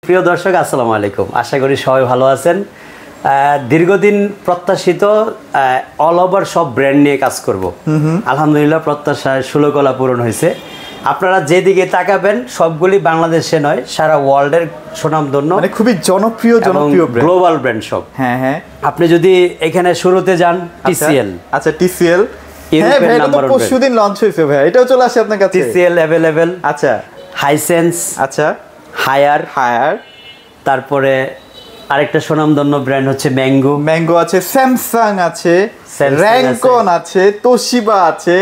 প্রিয় দর্শক আসসালামু আলাইকুম, আশা করি সবাই ভালো আছেন। দীর্ঘদিন প্রত্যাশিত অল ওভার সব ব্র্যান্ড নিয়ে কাজ করব। আলহামদুলিল্লাহ প্রত্যাশার ষোলকলা পূরণ হয়েছে। আপনারা যেদিকে তাকাবেন সবগুলি বাংলাদেশে নয়, সারা ওয়ার্ল্ডের সুনামধন্য, মানে খুবই জনপ্রিয় গ্লোবাল ব্র্যান্ড সব। হ্যাঁ হ্যাঁ, আপনি যদি এখানে শুরুতে যান TCL। আচ্ছা TCL, হ্যাঁ ভাই, এটা তো পরশুদিন লঞ্চ হয়েছে ভাই, এটাও চলে আসে আপনার কাছে। TCL available. আচ্ছা, হাইসেন্স, আচ্ছা হায়ার, তারপরে আরেকটা সুনামধন্য ব্র্যান্ড হচ্ছে ম্যাঙ্গো আছে, স্যামসাং আছে, র্যাঙ্কন আছে, তোশিবা আছে,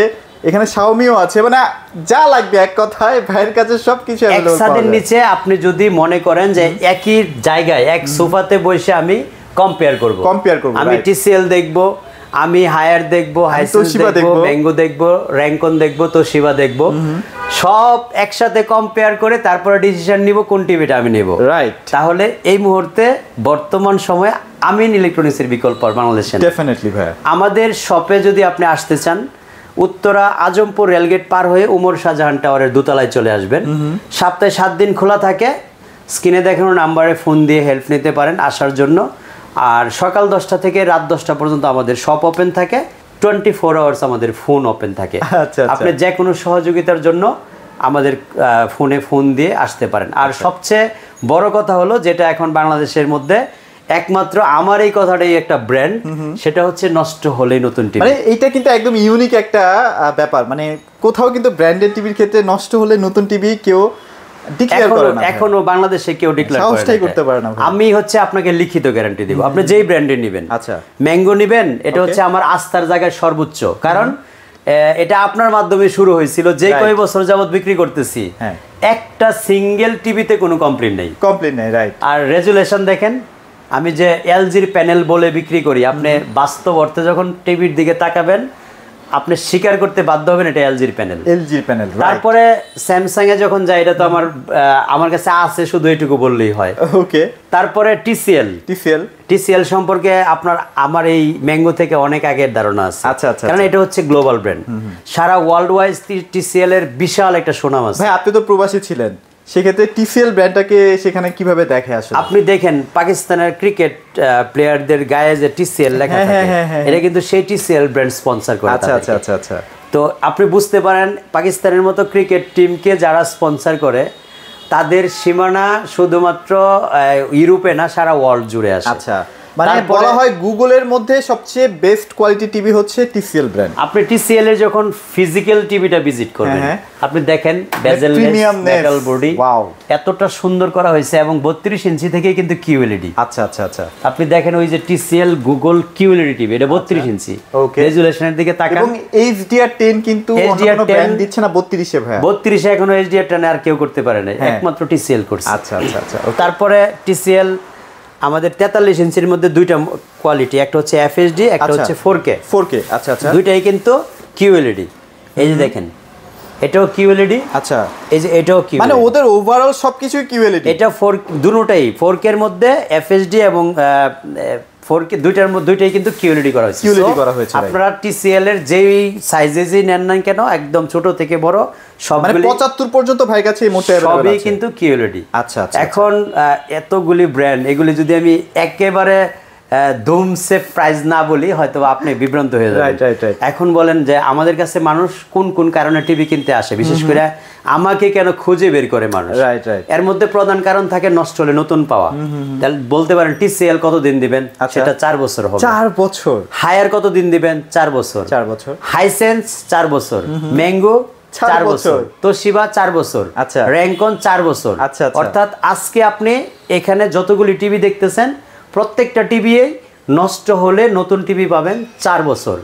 এখানে শাওমিও আছে। মানে যা লাগবে এক কথায় ভাইয়ের কাছে সবকিছু একসাথের নিচে। আপনি যদি মনে করেন যে একই জায়গায় এক সোফাতে বসে আমি কম্পেয়ার করব, আমি TCL দেখব, আমি হায়ার দেখবো, হাইসেন্স দেখবো, ম্যাঙ্গো দেখবো, র্যাঙ্কন দেখবো, তোশিবা দেখবো, সব একসাথে কম্পেয়ার করে তারপরে ডিসিশন নিব কোন টিভিটা আমি নেব। রাইট। তাহলে এই মুহূর্তে বর্তমান সময়ে আমিন ইলেকট্রনিক্সের বিকল্প বাংলাদেশে ডেফিনেটলি ভাই। আমাদের শপে যদি আপনি আসতে চান, উত্তরা আজমপুর রেলগেট পার হয়ে উমর শাহজাহান টাওয়ারের দোতলায় চলে আসবেন। সপ্তাহে 7 দিন খোলা থাকে। স্ক্রিনে দেখানো নাম্বারে ফোন দিয়ে হেল্প নিতে পারেন আসার জন্য। আর সকাল 10টা থেকে রাত 10টা পর্যন্ত আমাদের শপ ওপেন থাকে, 24 আওয়ার্স আমাদের ফোন ওপেন থাকে। আপনি যে কোনো সহযোগিতার জন্য আমাদের ফোনে ফোন দিয়ে আসতে পারেন। আর সবচেয়ে বড় কথা হলো, যেটা এখন বাংলাদেশের মধ্যে একমাত্র আমার এই কথাটাই একটা ব্র্যান্ড, সেটা হচ্ছে নষ্ট হলেই নতুন টিভি। মানে এইটা কিন্তু একদম ইউনিক একটা ব্যাপার, মানে কোথাও কিন্তু ব্র্যান্ডেড টিভির ক্ষেত্রে নষ্ট হলে নতুন টিভি কেউ ডিক্লেয়ার করে না, এখনো বাংলাদেশে কেউ ডিক্লেয়ার করতে পারে না। আমি হচ্ছে আপনাকে লিখিত গ্যারান্টি দিব, আপনি যেই ব্র্যান্ডে নেবেন। আচ্ছা, ম্যাঙ্গো নেবেন, এটা হচ্ছে আমার আস্থার জায়গায় সর্বোচ্চ, কারণ এটা আপনার মাধ্যমে শুরু হয়েছিল। যে কয় বছর যাবত বিক্রি করতেছি, একটা সিঙ্গেল টিভিতে কোনো কমপ্লেইন নেই। রাইট। আর রেজুলেশন দেখেন, আমি যে এলজির প্যানেল বলে বিক্রি করি, আপনি বাস্তব অর্থে যখন টিভির দিকে তাকাবেন আপনি স্বীকার করতে বাধ্য হবেন এটা এলজির প্যানেল। তারপরে স্যামসাং এ যখন যায়, এটা তো আমার কাছে আছে, শুধু এটুকু বললেই হয়। ওকে। তারপরে TCL সম্পর্কে আমার এই ম্যাঙ্গো থেকে অনেক আগের ধারণা আছে। আচ্ছা আচ্ছা, কারণ এটা হচ্ছে গ্লোবাল ব্র্যান্ড, সারা ওয়ার্ল্ড ওয়াইজ TCL এর বিশাল একটা সুনাম আছে। ভাই আপনি তো প্রবাসী ছিলেন, সেক্ষেত্রে TCL ব্র্যান্ডটাকে সেখানে কিভাবে দেখে আসলে? আপনি দেখেন পাকিস্তানের ক্রিকেট প্লেয়ারদের গায়ে যে TCL লেখা থাকে, এটা কিন্তু সেই TCL ব্র্যান্ড স্পন্সর করে। আচ্ছা আচ্ছা আচ্ছা আচ্ছা। তো আপনি বুঝতে পারেন পাকিস্তানের মতো ক্রিকেট টিমকে যারা স্পন্সর করে, তাদের সীমানা শুধুমাত্র ইউরোপে না, সারা ওয়ার্ল্ড জুড়ে আসে। আচ্ছা, মানে বলা হয় গুগলের মধ্যে সবচেয়ে বেস্ট কোয়ালিটি টিভি হচ্ছে TCL ব্র্যান্ড। আপনি TCL এর যখন ফিজিক্যাল টিভিটা ভিজিট করবেন, আপনি দেখেন বেজেললেস মেটাল বডি, ওয়াও, এতটা সুন্দর করা হয়েছে, এবং 32 ইঞ্চি থেকে কিন্তু QLED। আচ্ছা আচ্ছা আচ্ছা। আপনি দেখেন ওই যে TCL গুগল QLED টিভি, এটা 32 ইঞ্চি। রেজুলেশনের দিকে তাকান, এবং HDR10 কিন্তু অন্য ব্র্যান্ড দিচ্ছে না 32 এ ভাই। 32 এ এখনো HDR10 আর কেউ করতে পারে না, একমাত্র TCL করছে। আচ্ছা আচ্ছা আচ্ছা। তারপরে TCL আমাদের 43 ইঞ্চির মধ্যে দুইটা কোয়ালিটি, একটা হচ্ছে FHD, একটা হচ্ছে 4K। আচ্ছা আচ্ছা, দুইটাই কিন্তু QLED। এই যে দেখেন, এটাও QLED। আচ্ছা, এই যে এটাও QLED, মানে ওদের ওভারঅল সবকিছু QLED। এটা দুটোটাই 4K এর মধ্যে FHD এবং 4K দুইটাই কিন্তু QLED করা হয়েছে। আপনারা TCL এর যেই সাইজেই নেন না কেন, একদম ছোট থেকে বড় সবগুলি 75 পর্যন্ত ভাই কাছে এই মোটে সবই কিন্তু QLED। আচ্ছা আচ্ছা। এখন এতগুলি ব্র্যান্ড, এগুলি যদি আমি একেবারে ধুমসে প্রাইস না বলি, হয়তো আপনি বিভ্রান্ত হয়ে যাবেন। এখন বলেন যে আমাদের কাছে মানুষ কোন কোন কারণে টিভি কিনতে আসে, বিশেষ করে আমাকে কেন খুঁজে বের করে মানুষ, এর মধ্যে প্রধান কারণ থাকে নষ্ট হলে নতুন পাওয়া। তাহলে বলতে পারেন TCL কতদিন দিবেন, সেটা 4 বছর হবে। 4 বছর। হায়ার কতদিন দিবেন, 4 বছর। হাইসেন্স 4 বছর, ম্যাঙ্গো 4 বছর, তোশিবা 4 বছর, আচ্ছা, র্যাঙ্কন 4 বছর। অর্থাৎ আজকে আপনি এখানে যতগুলি টিভি দেখতেছেন, প্রত্যেকটা টিভি নষ্ট হলে নতুন টিভি পাবেন 4 বছর।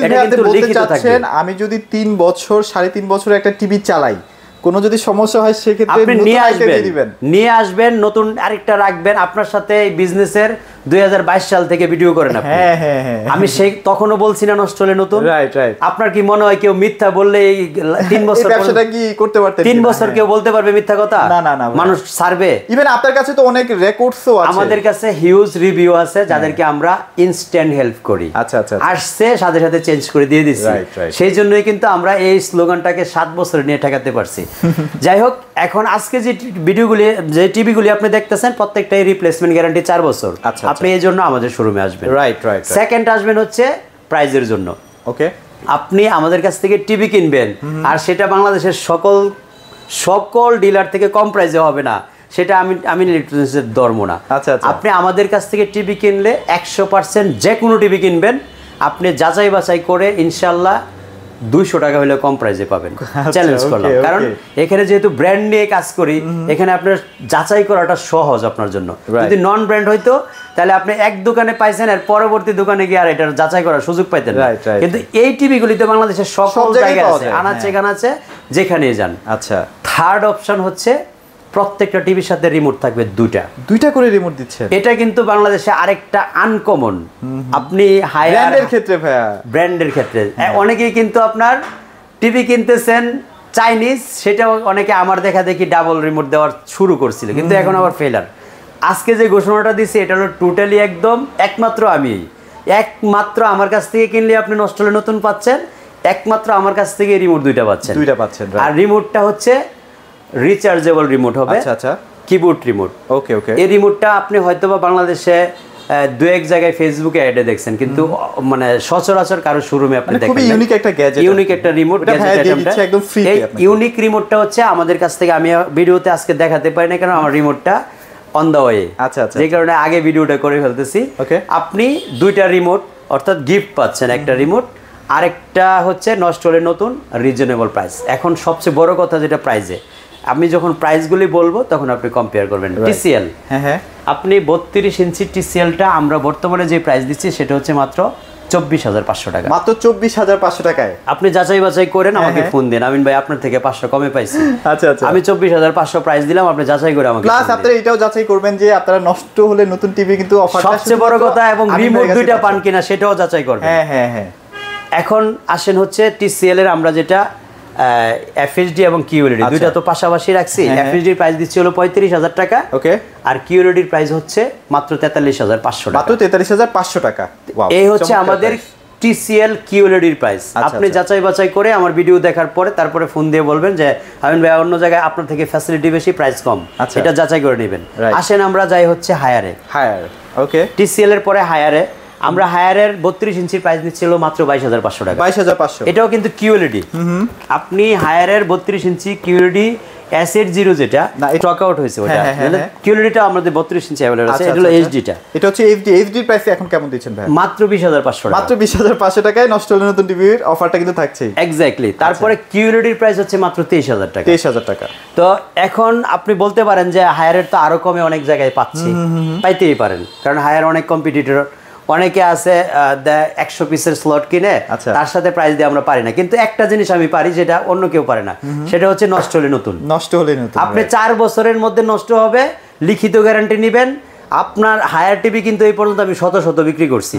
এটা কিন্তু বলতে চাচ্ছেন, আমি যদি 3 বছর 3.5 বছর একটা টিভি চালাই, কোনো যদি সমস্যা হয় সেক্ষেত্রে আপনি নিয়ে আসবেন, নতুন আরেকটা রাখবেন, আপনার সাথে এই বিজনেসের 2022 সাল থেকে ভিডিও করেন আপনি। হ্যাঁ হ্যাঁ হ্যাঁ, আমি সেই তখনও বলছি না নষ্ট হলে নতুন। Right right. আপনার কি মনে হয় কেউ মিথ্যা বললে এই 3 বছর ব্যবসাটা কি করতে পারতেন? 3 বছর কেউ বলতে পারবে মিথ্যা কথা? না না না, মানুষ ছাড়বে? ইভেন আপনার কাছে তো অনেক রেকর্ডসও আছে। আমাদের কাছে হিউজ রিভিউ আছে যাদেরকে আমরা ইনস্ট্যান্ট হেল্প করি। আচ্ছা আচ্ছা, আসছে সাথে সাথে চেঞ্জ করে দিয়ে দিচ্ছি। Right, right. সেই জন্যই কিন্তু আমরা এই স্লোগানটাকে 7 বছর নিয়ে ঠেকাতে পারছি। যাই হোক, এখন আজকে যে ভিডিওগুলি, যে টিভিগুলি আপনি দেখতেছেন, প্রত্যেকটাই রিপ্লেসমেন্ট গ্যারান্টি 4 বছর। আচ্ছা, আপনি এই জন্য আমাদের শোরুমে আসবেন। Right right. সেকেন্ড আসবেন হচ্ছে প্রাইজের জন্য। ওকে, আপনি আমাদের কাছ থেকে টিভি কিনবেন, আর সেটা বাংলাদেশের সকল ডিলার থেকে কম প্রাইসে হবে না, সেটা আমি ইলেকট্রনিক্সের ধর্ম না। আচ্ছা আচ্ছা। আপনি আমাদের কাছ থেকে টিভি কিনলে 100% যে কোনো টিভি কিনবেন, আপনি যাচাই বাছাই করে ইনশাল্লাহ 200 টাকা হলে কম প্রাইসে পাবেন। চ্যালেঞ্জ করলাম, কারণ এখানে যেহেতু ব্র্যান্ড নিয়ে কাজ করি, এখানে আপনার যাচাই করাটা সহজ আপনার জন্য। যদি নন ব্র্যান্ড হইতো তাহলে আপনি এক দোকানে পাইছেন, আর পরবর্তী দোকানে গিয়ে আর এটার যাচাই করার সুযোগ পাইতেন না। কিন্তু এই টিভিগুলিতে বাংলাদেশের সকল জায়গায় আছে, আনাচে কানাচে যেখানেই যান। আচ্ছা। থার্ড অপশন হচ্ছে প্রত্যেকটা টিভির সাথে রিমোট থাকবে দুইটা করে রিমোট দিচ্ছেন। এটা কিন্তু বাংলাদেশে আরেকটা আনকমন। আপনি ব্র্যান্ডের ক্ষেত্রে ভাইয়া, ব্র্যান্ডের ক্ষেত্রে অনেকেই কিন্তু আপনার টিভি কিনতেছেন চাইনিজ, সেটাও অনেকে আমার দেখা দেখি ডাবল রিমোট দেওয়ার শুরু করছিল, কিন্তু এখন আবার ফেলার। আজকে যে ঘোষণাটা দিছি এটা হলো টোটালি একদম একমাত্র আমার কাছ থেকে কিনলে আপনি নষ্ট হলে নতুন পাচ্ছেন, একমাত্র আমার কাছ থেকে রিমোট দুইটা পাচ্ছেন। আর রিমোটটা হচ্ছে রিচার্জেবল রিমোট হবে। আচ্ছা আচ্ছা। Keyboard remote. Okay okay. এই রিমোটটা আপনি হয়তোবা বাংলাদেশে দু এক জায়গায় ফেসবুকে অ্যাডে দেখছেন, কিন্তু মানে সচরাচর কারো শোরুমে আপনি দেখেন। খুবই ইউনিক একটা গ্যাজেট, ইউনিক একটা রিমোট গ্যাজেট একদম ফ্রি। এই ইউনিক রিমোটটা হচ্ছে আমাদের কাছ থেকে, আমি ভিডিওতে আজকে দেখাতে পারি না কারণ আমার রিমোটটা অন দ্য ওয়ে। আচ্ছা আচ্ছা। যে কারণে আগে ভিডিওটা করে ফেলতেছি। ওকে। আপনি দুইটা রিমোট অর্থাৎ গিফট পাচ্ছেন, একটা রিমোট, আরেকটা হচ্ছে নষ্ট হলে নতুন, রিজনেবল প্রাইস। এখন সবচেয়ে বড় কথা যেটা প্রাইসে, আমি যখন প্রাইসগুলি বলবো তখন আপনি কম্পেয়ার করবেন। টিসিএল, হ্যাঁ হ্যাঁ, আপনি 32 ইঞ্চি টিসিএলটা আমরা বর্তমানে যে প্রাইস দিচ্ছি সেটা হচ্ছে মাত্র 24,500 টাকা। মাত্র 24,500 টাকায়। আপনি যাচাই বাছাই করেন, আমাকে ফোন দেন, আমিন ভাই আপনার থেকে 500 কমে পাইছি। আচ্ছা আচ্ছা। আমি 24,500 প্রাইস দিলাম, আপনি যাচাই করে আমাকে। প্লাস আপনারা এটাও যাচাই করবেন যে আপনারা নষ্ট হলে নতুন টিভি কিন্তু অফারটা সবচেয়ে বড় কথা, এবং রিমোট দুইটা পান কিনা সেটাও যাচাই করবেন। হ্যাঁ হ্যাঁ হ্যাঁ। এখন আসেন হচ্ছে টিসিএল এর আমরা যেটা এফএসডি এবং কিউএলইডি দুইটা তো পাশাপাশি রাখছি। এফএসডির প্রাইস দিচ্ছি হলো 35,000 টাকা। ওকে। আর কিউএলইডির প্রাইস হচ্ছে মাত্র 43,500 টাকা। মাত্র 43,500 টাকা। এই হচ্ছে আমাদের টিসিএল কিউএলইডির প্রাইস। আপনি যাচাই বাছাই করে আমার ভিডিও দেখার পরে তারপরে ফোন দিয়ে বলবেন যে আমিন ভাই অন্য জায়গায় আপনার থেকে ফ্যাসিলিটি বেশি, প্রাইস কম, এটা যাচাই করে নেবেন। আসেন আমরা যাই হচ্ছে হায়ারে। ওকে। টিসিএল এর পরে হায়ারে, আমরা হায়ারের 32 ইঞ্চির প্রাইস দিচ্ছিল মাত্র 22,500 টাকা। 22,500। এটাও কিন্তু কিউএলইডি। আপনি হায়ারের 32 ইঞ্চি কিউএলইডি S80 যেটা স্টক আউট হয়েছে, ওটা কিউএলইডিটা আমাদের 32 ইঞ্চি अवेलेबल আছে। এটা হলো এইচডিটা। এটা হচ্ছে এইচডি প্রাইস এখন কেমন দিচ্ছেন ভাই? মাত্র 20,500 টাকা। মাত্র 20,500 টাকায় নষ্ট হলে নতুন টিভির অফারটা কিন্তু থাকছে। এক্স্যাক্টলি। তারপরে কিউএলইডির প্রাইস হচ্ছে মাত্র 23,000 টাকা। 23,000 টাকা। তো এখন আপনি বলতে পারেন যে হায়ারের তো আরো কমে অনেক জায়গায় পাচ্ছি, পাইতেই পারেন, কারণ হায়ার অনেক কম্পিটিটর, অনেকে আছে 100 পিসের স্লট কিনে তার সাথে প্রাইস দিয়ে আমরা পারি না। কিন্তু একটা জিনিস আমি পারি যেটা অন্য কেউ পারে না, সেটা হচ্ছে নষ্ট হলে নতুন। আপনি 4 বছরের মধ্যে নষ্ট হবে, লিখিত গ্যারান্টি নেবেন। আপনার হায়ার টিভি কিন্তু এই পর্যন্ত আমি শত বিক্রি করছি,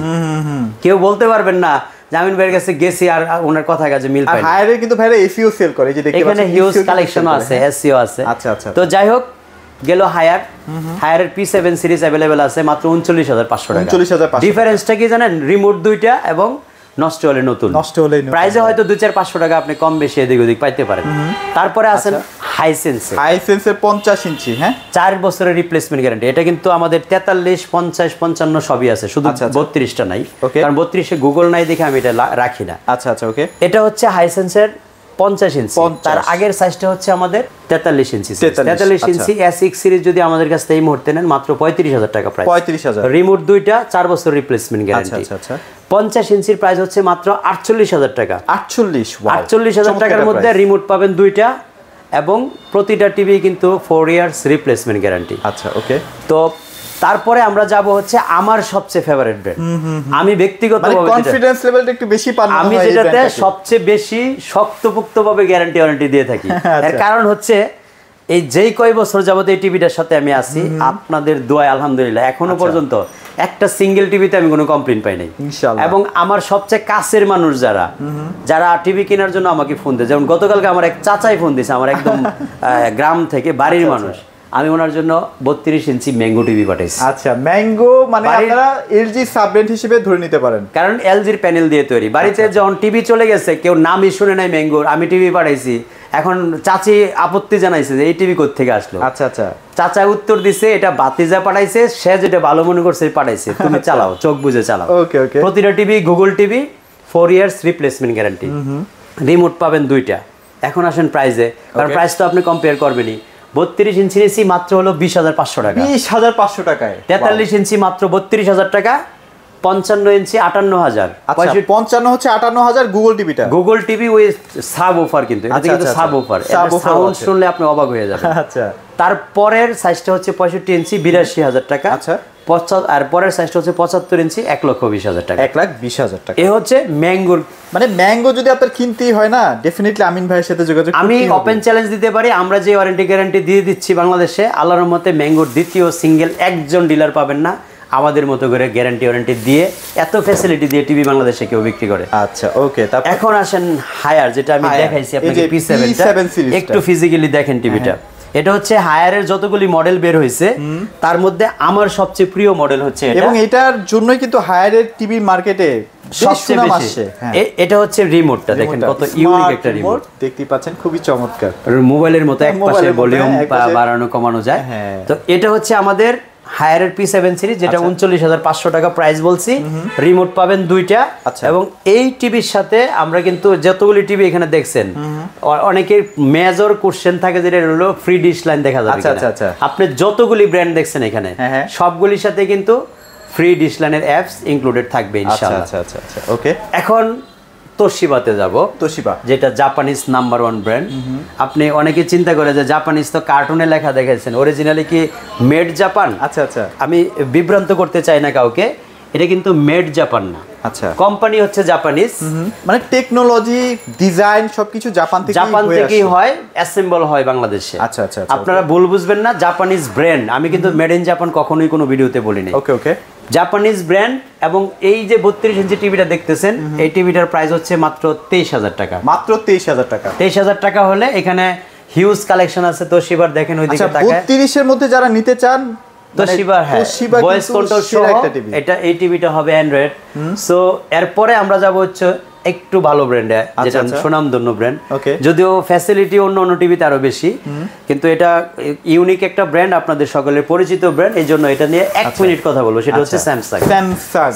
কেউ বলতে পারবেন না জামিন ভাইয়ের কাছে গেছি আর ওনার কথা কাজে মিল পাই না। হায়ারে কিন্তু ভাইরা এসিও সেল করে, যে দেখতে পাচ্ছেন এখানে হিউজ কালেকশনও আছে, এসিও আছে। আচ্ছা আচ্ছা। তো যাই হোক, গেল হায়ারের P7 সিরিজ अवेलेबल আছে মাত্র 39,500 টাকা। 39,500। ডিফারেন্সটা কি জানেন? রিমোট দুইটা এবং নষ্ট হলে নতুন। প্রাইসে হয়তো 2-4-500 টাকা আপনি কম বেশি এদিক ওদিক পাইতে পারেন। তারপরে আছেন হাইসেন্সের 50 ইঞ্চি, হ্যাঁ, 4 বছরের রিপ্লেসমেন্ট গ্যারান্টি। এটা কিন্তু আমাদের 43, 50, 55 সবই আছে, শুধু 32টা নাই, কারণ 32-এ গুগল নাই দেখে আমি এটা রাখি না। আচ্ছা আচ্ছা, ওকে। এটা হচ্ছে হাইসেন্সের 50 ইঞ্চি। তার আগের সাইজটা হচ্ছে আমাদের 43 ইঞ্চি। 43 ইঞ্চি S6 সিরিজ যদি আমাদের কাছ থেকে এই মুহূর্তে নেন মাত্র 35,000 টাকা প্রাইস। 35,000। রিমোট দুইটা, 4 বছর রিপ্লেসমেন্ট গ্যারান্টি। আচ্ছা আচ্ছা। 50 ইঞ্চির প্রাইস হচ্ছে মাত্র 48,000 টাকা। 48,000 টাকার মধ্যে রিমোট পাবেন দুইটা, এবং প্রতিটা টিভি কিন্তু 4 ইয়ার্স রিপ্লেসমেন্ট গ্যারান্টি। আচ্ছা, ওকে। তো তারপরে আমরা যাব হচ্ছে আমার সবচেয়ে ফেভারিট ব্র্যান্ড। আমি ব্যক্তিগতভাবে কনফিডেন্স লেভেলটা একটু বেশি পান, আমি যেটাতে সবচেয়ে বেশি শক্তপোক্তভাবে গ্যারান্টি ওয়ারেন্টি দিয়ে থাকি। এর কারণ হচ্ছে এই যেই কয় বছর যাবত এই টিভিটার সাথে আমি আছি, আপনাদের দোয়ায় আলহামদুলিল্লাহ এখনো পর্যন্ত একটা সিঙ্গেল টিভিতে আমি কোনো কমপ্লেইন পাই নাই ইনশাআল্লাহ। এবং আমার সবচেয়ে কাছের মানুষ যারা টিভি কেনার জন্য আমাকে ফোন দেয়, যেমন গতকালকে আমার এক চাচাই ফোন দিয়েছে, আমার একদম গ্রাম থেকে বাড়ির মানুষ, আমি ওনার জন্য 32 ইঞ্চি ম্যাঙ্গো টিভি পাঠাইছি। আচ্ছা, ম্যাঙ্গো মানে আপনারা এলজি সাব ব্র্যান্ড হিসেবে ধরে নিতে পারেন, কারণ এলজির প্যানেল দিয়ে তৈরি। বাড়িতে যখন টিভি চলে গেছে, কেউ নামই শুনে নাই ম্যাঙ্গোর, আমি টিভি পাঠাইছি, এখন চাচি আপত্তি জানাইছে যে এই টিভি কোত্থেকে আসলো। আচ্ছা আচ্ছা, চাচা উত্তর দিছে এটা বাতিজা পাঠাইছে, সে যেটা ভালো মনে করছে পাঠাইছে, তুমি চালাও, চোখ বুঝে চালাও। ওকে ওকে। প্রতিটা TV Google TV 4 years replacement guarantee, remote পাবেন 2টা। এখন আসেন প্রাইসে, কারণ প্রাইস তো আপনি কম্পেয়ার করবেনই। 32 ইঞ্চি নিয়েছি মাত্র হলো 20,500 টাকা, 20,500 টাকায়। 43 ইঞ্চি মাত্র 32,000 টাকা, 55 ইঞ্চি 58,000। আচ্ছা, 55 হচ্ছে 58,000 গুগল টিভিটা। Google TV with sub offer, কিন্তু এটা কিন্তু সাব অফার, সাউন্ড শুনলে আপনি অবাক হয়ে যাবেন। আচ্ছা, তারপরের সাইজটা হচ্ছে 65 ইঞ্চি 82,000 টাকা। আচ্ছা, আর পরের সাইজটা হচ্ছে 75 ইঞ্চি 1,20,000 টাকা। 1,20,000 টাকা। এ হচ্ছে ম্যাঙ্গোর। মানে ম্যাঙ্গো যদি আপনার কিনতেই হয় না, ডেফিনেটলি আমিন ভাইয়ের সাথে যোগাযোগ করতে আমি হবে। ওপেন চ্যালেঞ্জ দিতে পারি, আমরা যে ওয়ারেন্টি গ্যারান্টি দিয়ে দিচ্ছি বাংলাদেশে, আল্লাহর রহমতে ম্যাঙ্গোর দ্বিতীয় সিঙ্গেল একজন ডিলার পাবেন না আমাদের মতো করে গ্যারান্টি ওয়ারেন্টি দিয়ে, এত ফ্যাসিলিটি দিয়ে টিভি বাংলাদেশে কেউ বিক্রি করে। আচ্ছা ওকে। তারপর এখন আসেন হায়ার, যেটা আমি দেখাইছি আপনাকে P7 সিরিজটা, একটু ফিজিক্যালি দেখেন টিভিটা। এটা হচ্ছে হায়ারের যতগুলি মডেল বের হয়েছে তার মধ্যে আমার সবচেয়ে প্রিয় মডেল হচ্ছে এটা, এবং এটার জন্যই কিন্তু হায়ারের টিভি মার্কেটে সবচেয়ে বেশি। এটা হচ্ছে রিমোটটা, দেখেন কত ইউনিক একটা রিমোট, দেখতে পাচ্ছেন, খুবই চমৎকার। মোবাইলের মতো এক পাশে ভলিউম বাড়ানো কমানো যায়। তো এটা হচ্ছে আমাদের হায়ারের P7 সিরিজ, যেটা 39,500 টাকা প্রাইস বলছি। রিমোট পাবেন 2টা, এবং এই টিভির সাথে আমরা কিন্তু যতগুলি টিভি এখানে দেখছেন, অনেকের মেজর কোশ্চেন থাকে যেটা হলো ফ্রি ডিশ লাইন দেখা যাবে কিনা। আপনি যতগুলি ব্র্যান্ড দেখছেন এখানে সবগুলির সাথে কিন্তু ফ্রি ডিশ লাইনের অ্যাপস ইনক্লুডেড থাকবে ইনশাআল্লাহ। আচ্ছা আচ্ছা আচ্ছা, ওকে। এখন তোশিবাতে যাব। তোশিবা যেটা জাপানিজ নাম্বার 1 ব্র্যান্ড। আপনি অনেকে চিন্তা করে যে জাপানিজ তো কার্টুনে লেখা দেখেছেন, অরিজিনালি কি মেড জাপান? আচ্ছা আচ্ছা, আমি বিভ্রান্ত করতে চাই না কাউকে, এটা কিন্তু মেড জাপান না। আচ্ছা, কোম্পানি হচ্ছে জাপানিজ, মানে টেকনোলজি ডিজাইন সবকিছু জাপান থেকেই হয়, অ্যাসেম্বল হয় বাংলাদেশে। আচ্ছা আচ্ছা, আপনারা ভুল বুঝবেন না, জাপানিজ ব্র্যান্ড, আমি কিন্তু মেড ইন জাপান কখনোই কোনো ভিডিওতে বলিনি। ওকে ওকে, জাপানিজ ব্র্যান্ড। এবং এই যে 32 ইঞ্চি টিভিটা দেখতেছেন, এই টিভিটার প্রাইস হচ্ছে মাত্র 23,000 টাকা। মাত্র 23,000 টাকা। 23,000 টাকা হলে এখানে হিউজ কালেকশন আছে তোশিবার, দেখেন ওইদিকে তাকায়। 32 এর মধ্যে যারা নিতে চান, তোশিবা, হ্যাঁ, ভয়েস কন্ট্রোল সহ এটা, এই টিভিটা হবে অ্যান্ড্রয়েড। সো এরপরে আমরা যাব হচ্ছে একটু ভালো ব্র্যান্ডে, যেটা সুনামধন্য ব্র্যান্ড, যদিও ফ্যাসিলিটি অন্য অন্য টিভিতে আরো বেশি, কিন্তু এটা ইউনিক একটা ব্র্যান্ড, আপনাদের সকলের পরিচিত ব্র্যান্ড। এই জন্য এটা নিয়ে 1 মিনিট কথা বলবো, সেটা হচ্ছে স্যামসাং।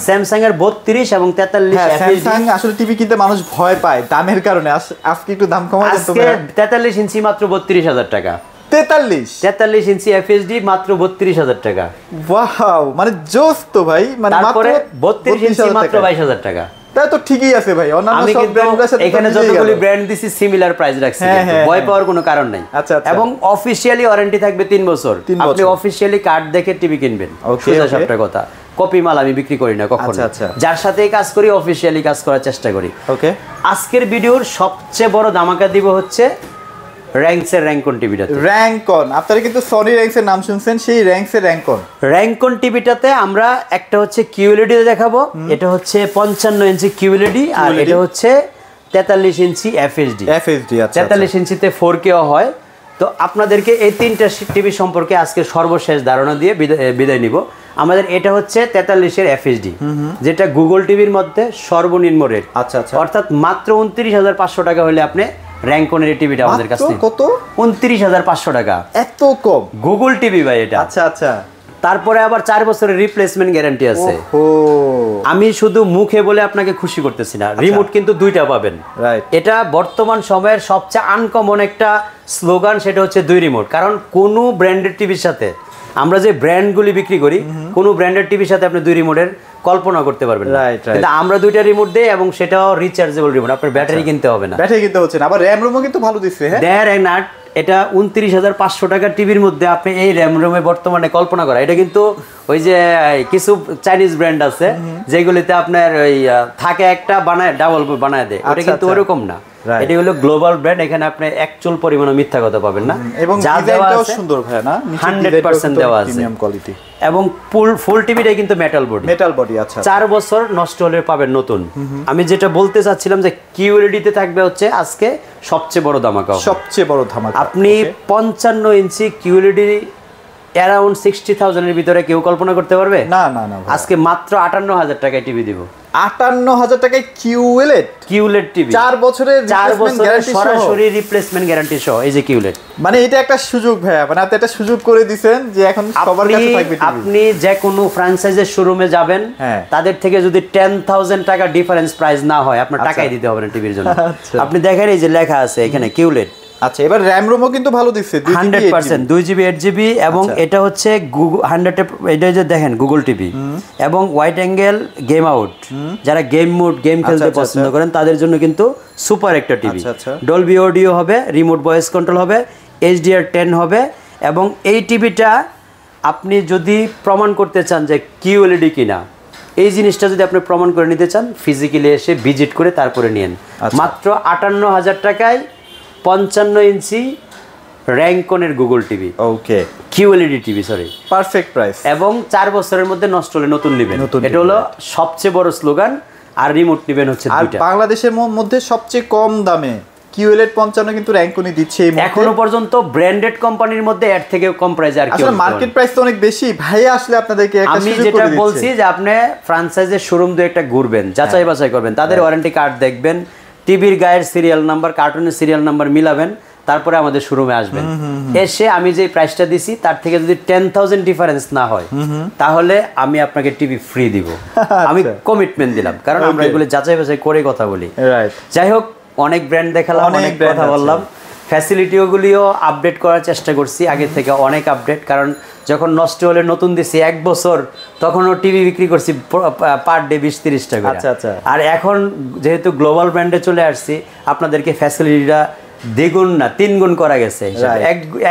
স্যামসাং এর 32 এবং 43 স্যামসাং আসলে টিভি কিনতে মানুষ ভয় পায় দামের কারণে। আজকে একটু দাম কমাই দেন তোমরা। 43 ইঞ্চি মাত্র 32,000 টাকা। 43 ইঞ্চি এফএসডি মাত্র 32,000 টাকা। ওয়াও, মানে জোস তো ভাই, মানে মাত্র 32 ইঞ্চি মাত্র 22,000 টাকা। তাই তো ঠিকই আছে ভাই, অন্যান্য সব ব্র্যান্ডগুলোর সাথে এখানে যতগুলি ব্র্যান্ড দিছি সিমিলার প্রাইস রাখছি, ভয় পাওয়ার কোনো কারণ নাই। এবং অফিশিয়ালি ওয়ারেন্টি থাকবে 3 বছর। আপনি অফিশিয়ালি কার্ড দেখে টিভি কিনবেন, সোজা সাপটা কথা। কপি মাল আমি বিক্রি করি না কখনো, যার সাথেই কাজ করি অফিশিয়ালি কাজ করার চেষ্টা করি। ওকে, আজকের ভিডিওর সবচেয়ে বড় ধামাকা দিব হচ্ছে র্যাঙ্কসের র্যাঙ্কন টিভিটাতে। র্যাঙ্কন, আপনারা কিন্তু সনি র্যাঙ্কসের নাম শুনছেন, সেই র্যাঙ্কসের র্যাঙ্কন টিভিটাতে আমরা একটা হচ্ছে কিউএলইডি দেখাবো, এটা হচ্ছে 55 ইঞ্চি কিউএলইডি, আর এটা হচ্ছে 43 ইঞ্চি এফএসডি। আচ্ছা, 43 ইঞ্চিতে 4K হয়। তো আপনাদেরকে এই 3টা টিভি সম্পর্কে আজকে সর্বশেষ ধারণা দিয়ে বিদায় নিব। আমাদের এটা হচ্ছে 43 এর এফএসডি, যেটা গুগল টিভির মধ্যে সর্বনিম্ন রেট। আচ্ছা আচ্ছা, অর্থাৎ মাত্র 29,500 টাকা হলে আপনি র্যাঙ্কনের টিভিটা আমাদের কাছে। কত? 29,500 টাকা। এত কম? গুগল টিভি ভাই এটা। আচ্ছা আচ্ছা, তারপরে আবার 4 বছরের রিপ্লেসমেন্ট গ্যারান্টি আছে। আমি শুধু মুখে বলে আপনাকে খুশি করতেছি না, রিমোট কিন্তু 2টা পাবেন। এটা বর্তমান সময়ের সবচেয়ে আনকমন একটা স্লোগান, সেটা হচ্ছে 2 রিমোট। কারণ কোনো ব্র্যান্ডেড টিভির সাথে, আমরা যে ব্র্যান্ডগুলি বিক্রি করি, কোনো ব্র্যান্ডেড টিভির সাথে আপনি 2 রিমোটের কল্পনা করতে পারবেন না। কিন্তু আমরা 2টা রিমোট দেই, এবং সেটাও রিচার্জেবল রিমোট, আপনার ব্যাটারি কিনতে হবে না। ব্যাটারি কিনতে হচ্ছে না, আবার র্যাম রোমও কিন্তু ভালো দিচ্ছে। হ্যাঁ, এটা 29,500 টাকার টিভির মধ্যে আপনি এই র্যাম রোমে বর্তমানে কল্পনা করা। এটা কিন্তু ওই যে কিছু চাইনিজ ব্র্যান্ড আছে যেগুলিতে আপনার ওই থাকে একটা বানায় ডাবল বানায় দেয়, ওটা কিন্তু ওরকম না। Right. এটি হলো গ্লোবাল ব্র্যান্ড, এখানে আপনি একচুল পরিমাণে মিথ্যা কথা পাবেন না, এবং যা দেওয়া ডিজাইনটাও আছে সুন্দর ভাই না, 100% দেওয়া আছে, প্রিমিয়াম কোয়ালিটি এবং ফুল টিভিটাই কিন্তু মেটাল বডি। আচ্ছা 4 বছর নষ্ট হলে পাবেন নতুন। আমি যেটা বলতে চাচ্ছিলাম যে কিউএলইডি তে থাকবে হচ্ছে আজকে সবচেয়ে বড় ধামাকা, সবচেয়ে বড় ধামাকা। আপনি 55 ইঞ্চি কিউএলইডি অ্যারাউন্ড 60,000 এর ভিতরে কেউ কল্পনা করতে পারবে? না না না, আজকে মাত্র 58,000 টাকায় টিভি দিব। 58,000 টাকায় কিউএলইড টিভি 4 বছরের সরাসরি রিপ্লেসমেন্ট গ্যারান্টি সহ। এই যে কিউএলইড, মানে এটা একটা সুযোগ ভাইয়া, মানে আপনি একটা সুযোগ করে দিবেন যে এখন সবার কাছে থাকবে টিভি। আপনি যে কোনো ফ্র্যাঞ্চাইজের শোরুমে যাবেন, তাদের থেকে যদি 10,000 টাকা ডিফারেন্স প্রাইস না হয়, আপনার টাকাই দিতে হবে না টিভির জন্য। আপনি দেখেন এই যে লেখা আছে এখানে কিউএলইড। আচ্ছা, এবার র‍্যাম রোমও কিন্তু ভালো দিচ্ছে, 100% 2GB 8GB, এবং এটা হচ্ছে গুগল 100, এটা যে দেখেন গুগল টিভি এবং ওয়াইড অ্যাঙ্গেল গেম আউট, যারা গেম খেলতে পছন্দ করেন তাদের জন্য কিন্তু সুপার একটা টিভি। ডলবি অডিও হবে, রিমোট ভয়েস কন্ট্রোল হবে, HDR10 হবে, এবং এই টিভিটা আপনি যদি প্রমাণ করতে চান যে কিউএলইডি কিনা, এই জিনিসটা যদি আপনি প্রমাণ করে নিতে চান, ফিজিক্যালি এসে ভিজিট করে তারপরে নিয়েন। মাত্র 58,000 টাকায় 55 ইঞ্চি র্যাঙ্কনের Google TV, okay QLED TV, sorry, perfect price, এবং 4 বছরের মধ্যে নষ্ট হলে নতুন নেবেন। এটা হলো সবচেয়ে বড় স্লোগান। আর রিমোট নেবেন হচ্ছে দুইটা। আর বাংলাদেশের মধ্যে সবচেয়ে কম দামে কিউএলইড 55 কিন্তু র্যাঙ্কনি দিচ্ছে এই মুহূর্তে। এখনো পর্যন্ত ব্র্যান্ডেড কোম্পানির মধ্যে এর থেকে কম প্রাইসে আর কি। আসলে মার্কেট প্রাইস তো অনেক বেশি ভাই, আসলে আপনাদেরকে একটা সুযোগ করে দিচ্ছি। আমি যেটা বলছি যে আপনি ফ্র্যাঞ্চাইজের শোরুম দিয়ে একটা ঘুরবেন, যাচাই বাছাই করবেন, তাদের ওয়ারেন্টি কার্ড দেখবেন, টিভির গায়ের সিরিয়াল নাম্বার, কার্টুনের সিরিয়াল নাম্বার মিলাবেন, তারপরে আমাদের শোরুমে আসবেন। এসে আমি যে প্রাইসটা দিছি তার থেকে যদি 10,000 ডিফারেন্স না হয়, তাহলে আমি আপনাকে টিভি ফ্রি দিব। আমি কমিটমেন্ট দিলাম, কারণ আমরা এগুলো যাচাই বাছাই করে কথা বলি। যাই হোক, অনেক ব্র্যান্ড দেখালাম, অনেক কথা বললাম, ফ্যাসিলিটিগুলিও আপডেট করার চেষ্টা করছি, আগে থেকে অনেক আপডেট। কারণ যখন নষ্ট হলে নতুন দিছি 1 বছর, তখনও টিভি বিক্রি করছি পার ডে 20-30 টাকা। আর এখন যেহেতু গ্লোবাল ব্র্যান্ডে চলে আসছি, আপনাদেরকে ফ্যাসিলিটিটা দ্বিগুণ না 3 গুণ করা গেছে।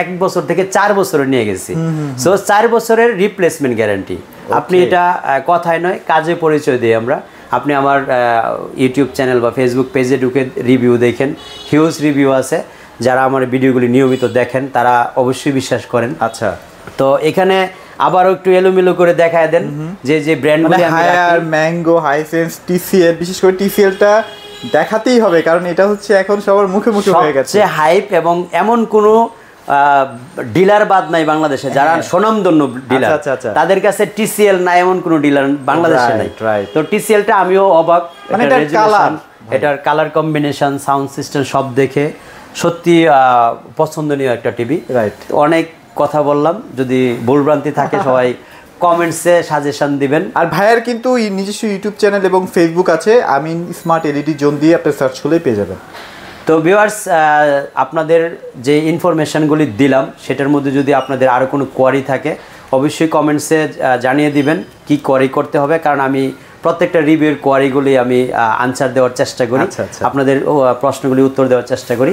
1 বছর থেকে 4 বছরে নিয়ে গেছি। সো 4 বছরের রিপ্লেসমেন্ট গ্যারান্টি। আপনি এটা কথায় নয়, কাজে পরিচয় দিই আমরা। আপনি আমার ইউটিউব চ্যানেল বা ফেসবুক পেজে ঢুকে রিভিউ দেখেন, হিউজ রিভিউ আছে। যারা আমার ভিডিওগুলি নিয়মিত দেখেন তারা অবশ্যই বিশ্বাস করেন। আচ্ছা, তো এখানে আবারও একটু এলোমেলো করে দেখায় দেন যে ব্র্যান্ডগুলি আমি হায়ার, ম্যাঙ্গো, হাইসেন্স, টিসিএল, বিশেষ করে টিসিএলটা দেখাতেই হবে, কারণ এটা হচ্ছে এখন সবার মুখে মুখে হয়ে গেছে সবচেয়ে হাইপ, এবং এমন কোনো ডিলার বাদ নাই বাংলাদেশে যারা স্বনামধন্য ডিলার, তাদের কাছে টিসিএল নাই এমন কোনো ডিলার বাংলাদেশে নাই। তো টিসিএলটা আমিও অবাক, এটার কালার কম্বিনেশন, সাউন্ড সিস্টেম সব দেখে সত্যি পছন্দনীয় একটা টিভি। অনেক কথা বললাম, যদি ভুলভ্রান্তি থাকে সবাই কমেন্টসে সাজেশন দিবেন। আর ভাইয়ার কিন্তু নিজস্ব ইউটিউব চ্যানেল এবং ফেসবুক আছে, আমিন স্মার্ট এলইডি জোন দিয়ে আপনি সার্চ করলেই পেয়ে যাবেন। তো ভিউয়ার্স, আপনাদের যে ইনফরমেশনগুলি দিলাম সেটার মধ্যে যদি আপনাদের আরও কোনো কোয়ারি থাকে অবশ্যই কমেন্টসে জানিয়ে দিবেন কি কোয়ারি করতে হবে, কারণ আমি প্রত্যেকটা রিভিউর কোয়ারিগুলি আমি আনসার দেওয়ার চেষ্টা করি, আপনাদের প্রশ্নগুলি উত্তর দেওয়ার চেষ্টা করি।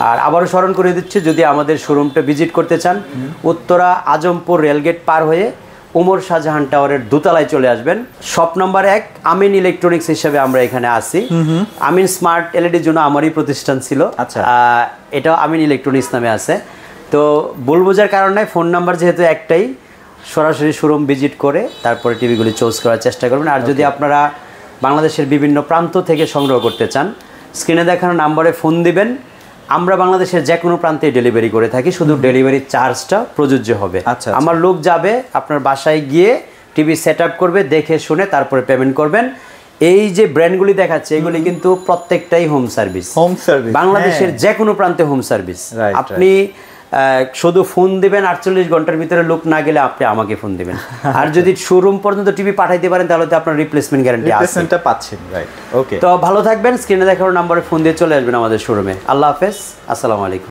আর আবারও স্মরণ করে দিচ্ছি, যদি আমাদের শোরুমটা ভিজিট করতে চান, উত্তরা আজমপুর রেলগেট পার হয়ে উমর শাহজাহান টাওয়ারের দোতলায় চলে আসবেন। শপ নাম্বার 1 আমিন ইলেকট্রনিক্স হিসেবে আমরা এখানে আছি। আমিন স্মার্ট এলইডির জন্য আমারই প্রতিষ্ঠান ছিল, এটাও আমিন ইলেকট্রনিক্স নামে আছে। তো ভুল বোঝার কারণ নাই, ফোন নাম্বার যেহেতু একটাই, সরাসরি শোরুম ভিজিট করে তারপরে টিভিগুলি চুজ করার চেষ্টা করবেন। আর যদি আপনারা বাংলাদেশের বিভিন্ন প্রান্ত থেকে সংগ্রহ করতে চান, স্ক্রিনে দেখানো নাম্বারে ফোন দিবেন। আমরা বাংলাদেশের যে কোনো প্রান্তে ডেলিভারি করে থাকি, শুধু ডেলিভারি চার্জটা প্রযোজ্য হবে। আমার লোক যাবে আপনার বাসায় গিয়ে টিভি সেট আপ করবে, দেখে শুনে তারপরে পেমেন্ট করবেন। এই যে ব্র্যান্ডগুলি দেখাচ্ছে এগুলি কিন্তু প্রত্যেকটাই হোম সার্ভিস, বাংলাদেশের যে কোনো প্রান্তে হোম সার্ভিস। আপনি শুধু ফোন দিবেন, 48 ঘন্টার ভিতরে লোক না গেলে আপনি আমাকে ফোন দিবেন। আর যদি শোরুম পর্যন্ত টিভি পাঠাইতে পারেন তাহলে তো আপনার রিপ্লেসমেন্ট গ্যারান্টি আছে, পাচ্ছেন। রাইট, ওকে। তো ভালো থাকবেন, স্ক্রিনে দেখানো নাম্বারে ফোন দিয়ে চলে আসবেন আমাদের শোরুমে। আল্লাহ হাফেজ, আসসালামু আলাইকুম।